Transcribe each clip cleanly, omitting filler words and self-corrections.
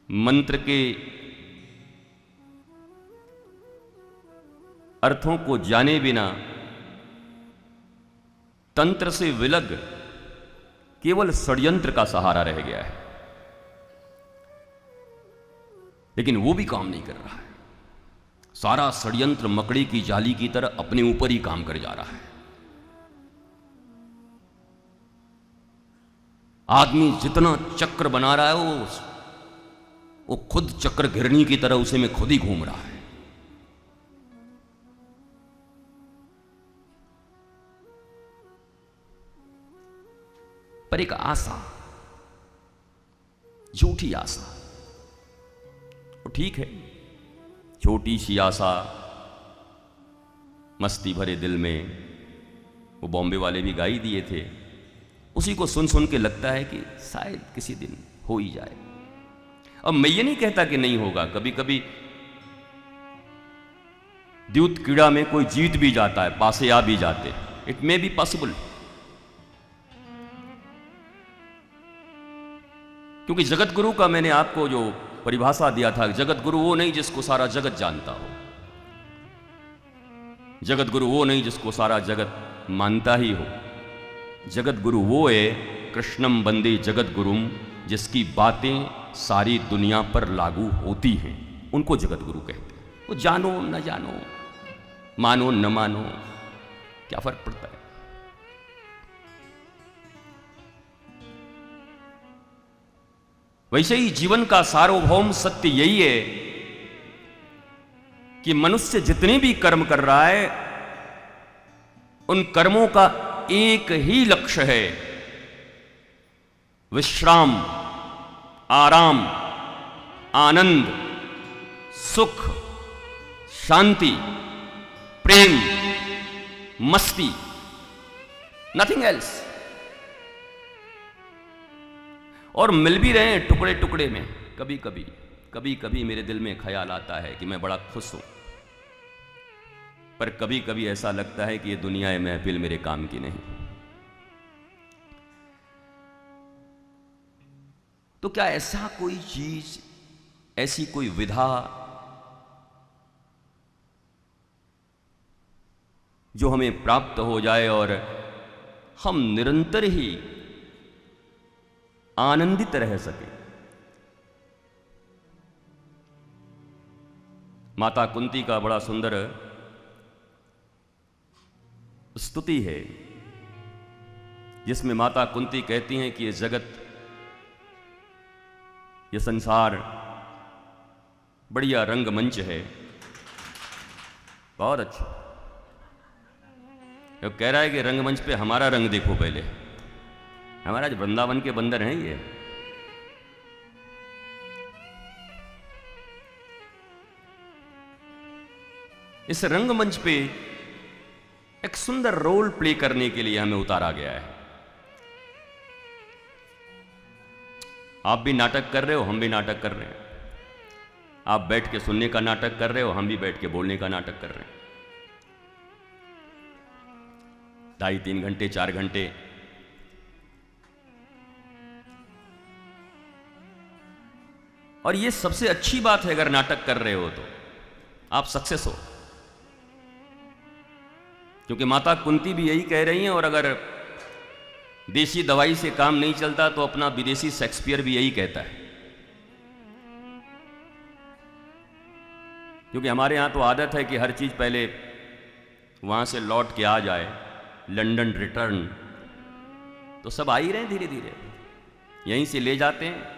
मंत्र के अर्थों को जाने बिना तंत्र से विलग केवल षड्यंत्र का सहारा रह गया है। लेकिन वो भी काम नहीं कर रहा है। सारा षड्यंत्र मकड़ी की जाली की तरह अपने ऊपर ही काम कर जा रहा है। आदमी जितना चक्र बना रहा है वो खुद चक्र घिरनी की तरह उसे में खुद ही घूम रहा है। पर एक आशा, झूठी आशा, वो ठीक है, छोटी सी आशा मस्ती भरे दिल में, वो बॉम्बे वाले भी गा ही दिए थे। उसी को सुन सुन के लगता है कि शायद किसी दिन हो ही जाए। अब मैं ये नहीं कहता कि नहीं होगा, कभी कभी द्यूत कीड़ा में कोई जीत भी जाता है, पासे आ भी जाते, इट मे बी पॉसिबल। क्योंकि जगत गुरु का मैंने आपको जो परिभाषा दिया था, जगत गुरु वो नहीं जिसको सारा जगत जानता हो, जगत गुरु वो नहीं जिसको सारा जगत मानता ही हो। जगत गुरु वो है, कृष्णम वंदे जगत गुरुम, जिसकी बातें सारी दुनिया पर लागू होती हैं, उनको जगत गुरु कहते हैं। वो जानो न जानो, मानो न मानो, क्या फर्क पड़ता है। वैसे ही जीवन का सार्वभौम सत्य यही है कि मनुष्य जितने भी कर्म कर रहा है, उन कर्मों का एक ही लक्ष्य है, विश्राम, आराम, आनंद, सुख, शांति, प्रेम, मस्ती, नथिंग एल्स। और मिल भी रहे हैं टुकड़े टुकड़े में। कभी कभी मेरे दिल में ख्याल आता है कि मैं बड़ा खुश हूं, पर कभी कभी ऐसा लगता है कि ये दुनिया महफिल मेरे काम की नहीं। तो क्या ऐसा कोई चीज, ऐसी कोई विधा जो हमें प्राप्त हो जाए और हम निरंतर ही आनंदित रह सके? माता कुंती का बड़ा सुंदर स्तुति है, जिसमें माता कुंती कहती हैं कि ये जगत, ये संसार बढ़िया रंगमंच है, बहुत अच्छा। वो कह रहा है कि रंगमंच पे हमारा रंग देखो पहले, हमारा जो वृंदावन के बंदर हैं ये। इस रंगमंच पे एक सुंदर रोल प्ले करने के लिए हमें उतारा गया है। आप भी नाटक कर रहे हो, हम भी नाटक कर रहे हैं। आप बैठ के सुनने का नाटक कर रहे हो, हम भी बैठ के बोलने का नाटक कर रहे हैं। 2.5-3 घंटे 4 घंटे और ये सबसे अच्छी बात है, अगर नाटक कर रहे हो तो आप सक्सेस हो। क्योंकि माता कुंती भी यही कह रही हैं, और अगर देसी दवाई से काम नहीं चलता तो अपना विदेशी शेक्सपियर भी यही कहता है। क्योंकि हमारे यहां तो आदत है कि हर चीज पहले वहां से लौट के आ जाए, लंदन रिटर्न, तो सब आ ही रहे हैं धीरे धीरे, यहीं से ले जाते हैं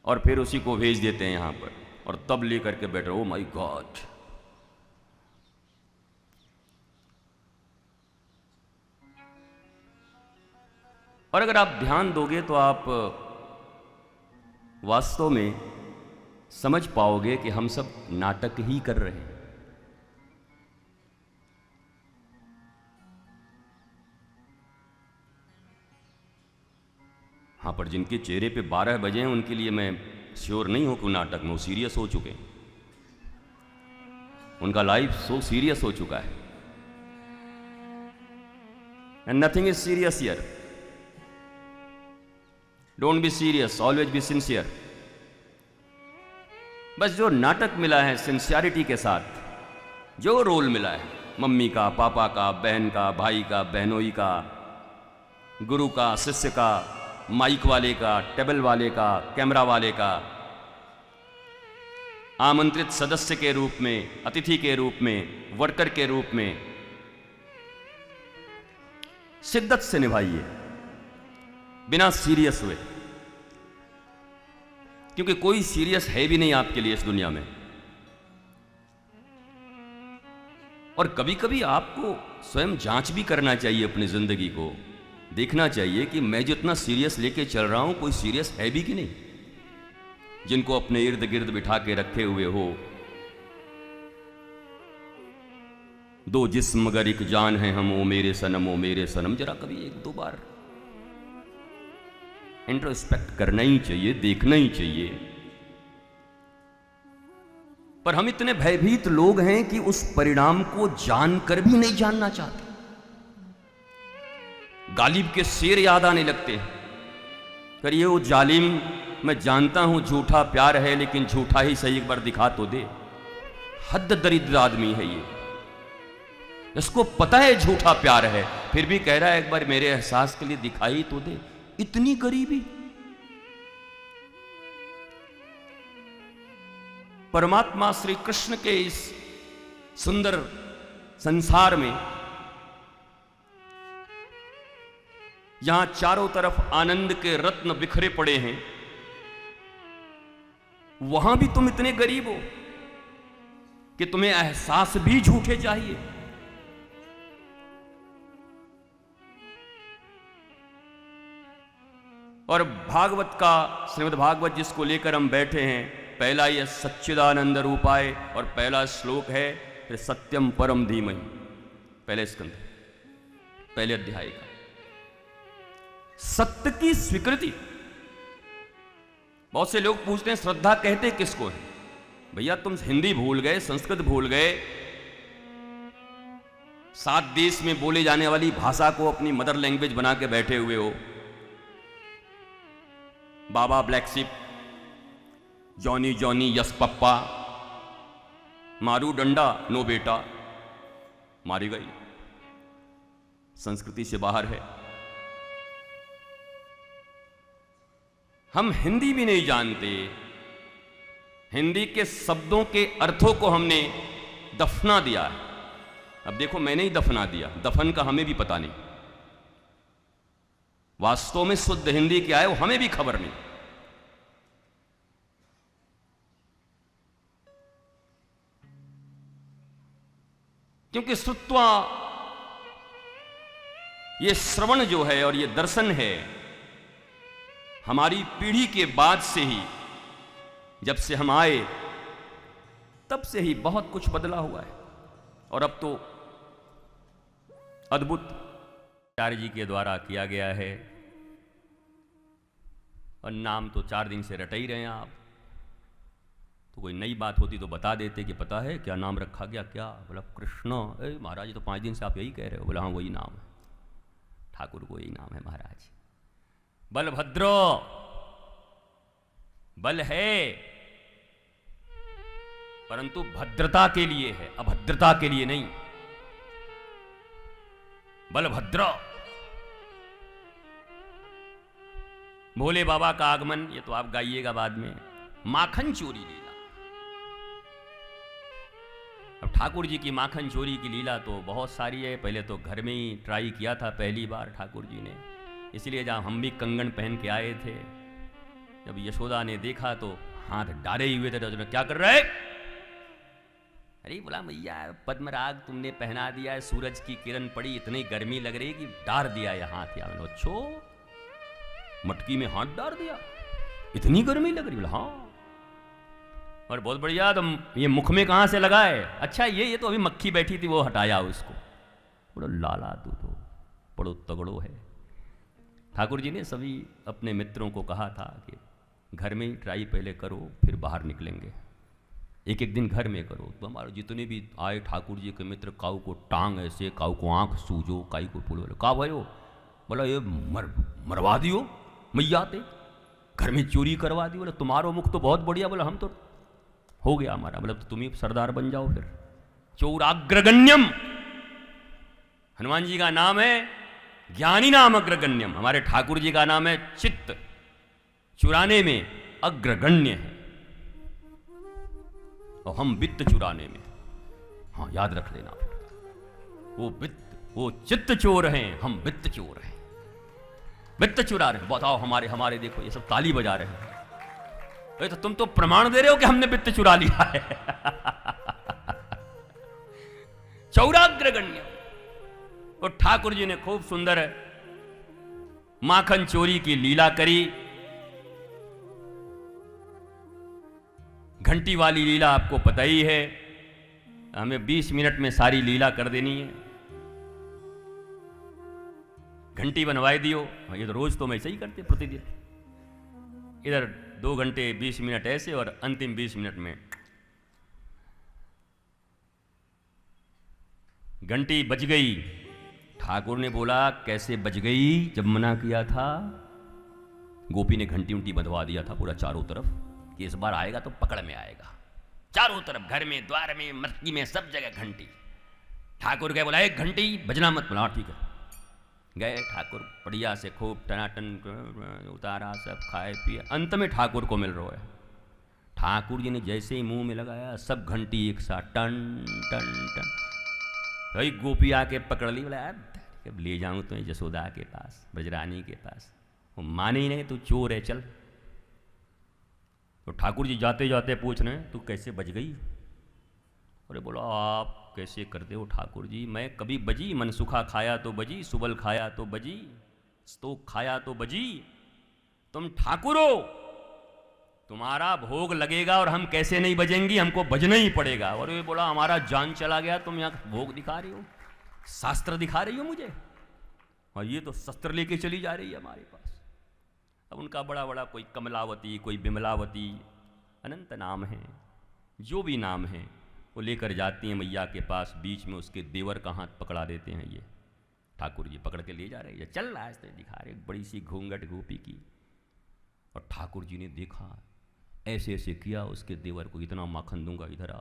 और फिर उसी को भेज देते हैं यहां पर, और तब लेकर के बैठे, ओ माय गॉड। और अगर आप ध्यान दोगे तो आप वास्तव में समझ पाओगे कि हम सब नाटक ही कर रहे हैं। हाँ, पर जिनके चेहरे पे 12 बजे हैं उनके लिए मैं श्योर नहीं हूं कि नाटक में वो सीरियस हो चुके हैं, उनका लाइफ सो सीरियस हो चुका है। And nothing is serious here. Don't be serious, always be sincere. बस जो नाटक मिला है सिंसियरिटी के साथ, जो रोल मिला है मम्मी का, पापा का, बहन का, भाई का, बहनोई का, गुरु का, शिष्य का, माइक वाले का, टेबल वाले का, कैमरा वाले का, आमंत्रित सदस्य के रूप में, अतिथि के रूप में, वर्कर के रूप में शिद्दत से निभाइए, बिना सीरियस हुए, क्योंकि कोई सीरियस है भी नहीं आपके लिए इस दुनिया में। और कभी कभी आपको स्वयं जांच भी करना चाहिए अपनी जिंदगी को, देखना चाहिए कि मैं जितना सीरियस लेके चल रहा हूं कोई सीरियस है भी कि नहीं। जिनको अपने इर्द गिर्द बिठा के रखे हुए हो, दो जिस्म मगर एक जान है हम, ओ मेरे सनम, ओ मेरे सनम, जरा कभी एक दो बार इंट्रोस्पेक्ट करना ही चाहिए, देखना ही चाहिए। पर हम इतने भयभीत लोग हैं कि उस परिणाम को जानकर भी नहीं जानना चाहते। गालिब के शेर याद आने लगते हैं, करिए वो जालिम, मैं जानता हूं झूठा प्यार है, लेकिन झूठा ही सही एक बार दिखा तो दे। हद दरिद्र आदमी है ये, इसको पता है झूठा प्यार है, फिर भी कह रहा है एक बार मेरे एहसास के लिए दिखाई तो दे। इतनी गरीबी। परमात्मा श्री कृष्ण के इस सुंदर संसार में, जहां चारों तरफ आनंद के रत्न बिखरे पड़े हैं, वहां भी तुम इतने गरीब हो कि तुम्हें एहसास भी झूठे चाहिए। और भागवत का, श्रीमद् भागवत जिसको लेकर हम बैठे हैं, पहला यह सच्चिदानंद रूपाय और पहला श्लोक है फिर सत्यम परम धीमहि, पहले स्कंद, पहले अध्याय का सत्य की स्वीकृति। बहुत से लोग पूछते हैं श्रद्धा कहते किसको है? भैया तुम हिंदी भूल गए, संस्कृत भूल गए, 7 देश में बोले जाने वाली भाषा को अपनी मदर लैंग्वेज बना के बैठे हुए हो। Baa baa black sheep, Johny Johny yes papa, मारू डंडा नो बेटा, मारी गई, संस्कृति से बाहर है। हम हिंदी भी नहीं जानते, हिंदी के शब्दों के अर्थों को हमने दफना दिया है। अब देखो मैंने ही दफना दिया, दफन का हमें भी पता नहीं, वास्तव में शुद्ध हिंदी क्या है वो हमें भी खबर नहीं। क्योंकि श्रुत्वा, ये श्रवण जो है और ये दर्शन है, हमारी पीढ़ी के बाद से ही, जब से हम आए तब से ही बहुत कुछ बदला हुआ है। और अब तो अद्भुत आचार्य जी के द्वारा किया गया है, और नाम तो 4 दिन से रट ही रहे हैं आप। तो कोई नई बात होती तो बता देते कि पता है क्या नाम रखा गया, क्या बोला कृष्ण। महाराज तो 5 दिन से आप यही कह रहे हो। बोला हाँ वही नाम है, ठाकुर को यही नाम है महाराज। बलभद्र, बल है परंतु भद्रता के लिए है, अभद्रता के लिए नहीं। बलभद्र, भोले बाबा का आगमन, ये तो आप गाइएगा बाद में। माखन चोरी लीला, अब ठाकुर जी की माखन चोरी की लीला तो बहुत सारी है। पहले तो घर में ही ट्राई किया था पहली बार ठाकुर जी ने, इसलिए जहाँ हम भी कंगन पहन के आए थे, जब यशोदा ने देखा तो हाथ डाले ही हुए थे। तो क्या कर रहे? अरे बोला मैया पद्मराग तुमने पहना दिया है, सूरज की किरण पड़ी, इतनी गर्मी लग रही कि डार दिया है हाथ। या अच्छो मटकी में हाथ डाल दिया, इतनी गर्मी लग रही? बोला हाँ। और बहुत बढ़िया, तो ये मुख में कहाँ से लगा है? अच्छा ये तो अभी मक्खी बैठी थी वो हटाया उसको। बोलो लाला तू तो बड़ो तगड़ो है। ठाकुर जी ने सभी अपने मित्रों को कहा था कि घर में ही ट्राई पहले करो, फिर बाहर निकलेंगे। एक एक दिन घर में करो। तो हमारे जितने भी आए ठाकुर जी के मित्र, काऊ को टांग ऐसे, काऊ को आंख सूझो, काई को पुल। का भयो? बोला ये मरवा दियो मैया ते, घर में चोरी करवा दी। बोला तुम्हारो मुख तो बहुत बढ़िया। बोला हम तो हो गया हमारा, मतलब तो तुम ही सरदार बन जाओ फिर। चौराग्रगण्यम, हनुमान जी का नाम है ज्ञानी नाम अग्रगण्यम, हमारे ठाकुर जी का नाम है चित्त चुराने में अग्रगण्य है, और हम वित्त चुराने में। हाँ याद रख लेना फिर, वो चित्त चोर हैं, हम वित्त चोर हैं, वित्त चुरा रहे हैं। बताओ हमारे हमारे देखो ये सब ताली बजा रहे हैं, तो तुम तो प्रमाण दे रहे हो कि हमने वित्त चुरा लिया है। चौराग्रगण्य। और ठाकुर जी ने खूब सुंदर माखन चोरी की लीला करी। घंटी वाली लीला आपको पता ही है, हमें 20 मिनट में सारी लीला कर देनी है। घंटी बनवाई दियो, ये तो रोज तो मैं ऐसे ही करते प्रतिदिन, इधर 2 घंटे 20 मिनट ऐसे और अंतिम 20 मिनट में घंटी बज गई। ठाकुर ने बोला कैसे बज गई, जब मना किया था। गोपी ने घंटी उंटी बंधवा दिया था पूरा चारों तरफ कि इस बार आएगा तो पकड़ में आएगा। चारों तरफ घर में, द्वार में, मटकी में, सब जगह घंटी। ठाकुर गए, बोला एक घंटी बजना मत। बोला ठीक है। गए ठाकुर बढ़िया से खूब टनाटन उतारा, सब खाए पिए। अंत में ठाकुर को मिल रहा है। ठाकुर जी ने जैसे ही मुंह में लगाया, सब घंटी एक साथ टन टन टन। भाई गोपी आके पकड़ ली, बोला अब ले जाऊं तो यशोदा के पास, ब्रजरानी के पास। वो माने ही नहीं, तू चोर है चल। तो ठाकुर जी जाते जाते पूछ रहे तू कैसे बज गई। अरे बोला आप कैसे करते हो ठाकुर जी, मैं कभी बजी, मनसुखा खाया तो बजी, सुबल खाया तो बजी, स्तोक खाया तो बजी। तुम ठाकुर हो, तुम्हारा भोग लगेगा और हम कैसे नहीं बजेंगी, हमको बजना ही पड़ेगा। और ये बोला हमारा जान चला गया, तुम यहाँ भोग दिखा रही हो, शास्त्र दिखा रही हो मुझे, और ये तो शस्त्र लेके चली जा रही है हमारे पास। अब उनका बड़ा बड़ा कोई कमलावती, कोई बिमलावती, अनंत नाम है, जो भी नाम है वो लेकर जाती हैं मैया के पास। बीच में उसके देवर का हाथ पकड़ा देते हैं, ये ठाकुर जी पकड़ के ले जा रहे हैं। चल रहा है दिखा रहे, बड़ी सी घूंघट गोपी की। और ठाकुर जी ने देखा, ऐसे ऐसे किया, उसके देवर को इतना माखन दूंगा इधर आ।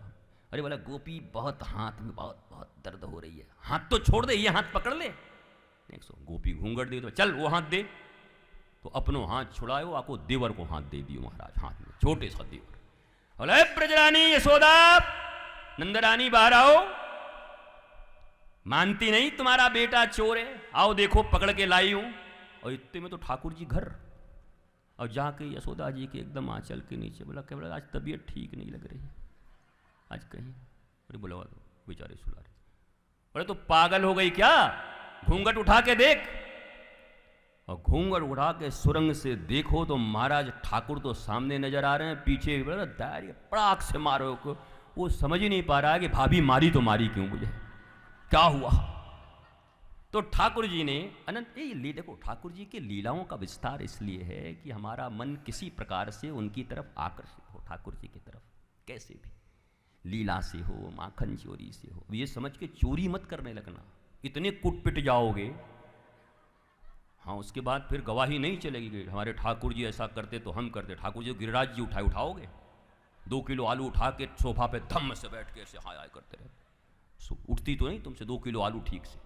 अरे बोला गोपी बहुत हाथ में बहुत बहुत दर्द हो रही है, हाथ तो छोड़ दे, ये हाथ पकड़ ले। गोपी घूंघट दे, तो चल वो हाथ दे। तो अपनों हाथ छुड़ायो, आपको देवर को हाथ दे दियो महाराज, हाथ में छोटे सा देवर। बोला ब्रजरानी यशोदा, नंदरानी बाहर आओ, मानती नहीं तुम्हारा बेटा चोर है, आओ देखो पकड़ के लाई हूं। और इतने में तो ठाकुर जी घर, और जाके यशोदा जी के एकदम आंचल के नीचे। बोला क्या, बोला आज तबीयत ठीक नहीं लग रही आज कहीं। अरे बोला बेचारे सुला रहे। बोले तो पागल हो गई क्या, घूंघट उठा के देख। और घूंघट उठा के सुरंग से देखो तो महाराज ठाकुर तो सामने नजर आ रहे हैं, पीछे पड़ाक से मारो को। वो समझ ही नहीं पा रहा है कि भाभी मारी तो मारी क्यों, मुझे क्या हुआ। तो ठाकुर जी ने अनंत ये देखो, ठाकुर जी के लीलाओं का विस्तार इसलिए है कि हमारा मन किसी प्रकार से उनकी तरफ आकर्षित हो, ठाकुर जी की तरफ कैसे भी, लीला से हो, माखन चोरी से हो। ये समझ के चोरी मत करने लगना, इतने कुट पिट जाओगे। हाँ उसके बाद फिर गवाही नहीं चलेगी, हमारे ठाकुर जी ऐसा करते तो हम करते। ठाकुर जी गिरिराज जी उठाओगे, 2 किलो आलू उठा के सोफा पे धम्म से बैठ के ऐसे हाय हाय करते रहे, उठती तो नहीं तुमसे 2 किलो आलू ठीक से।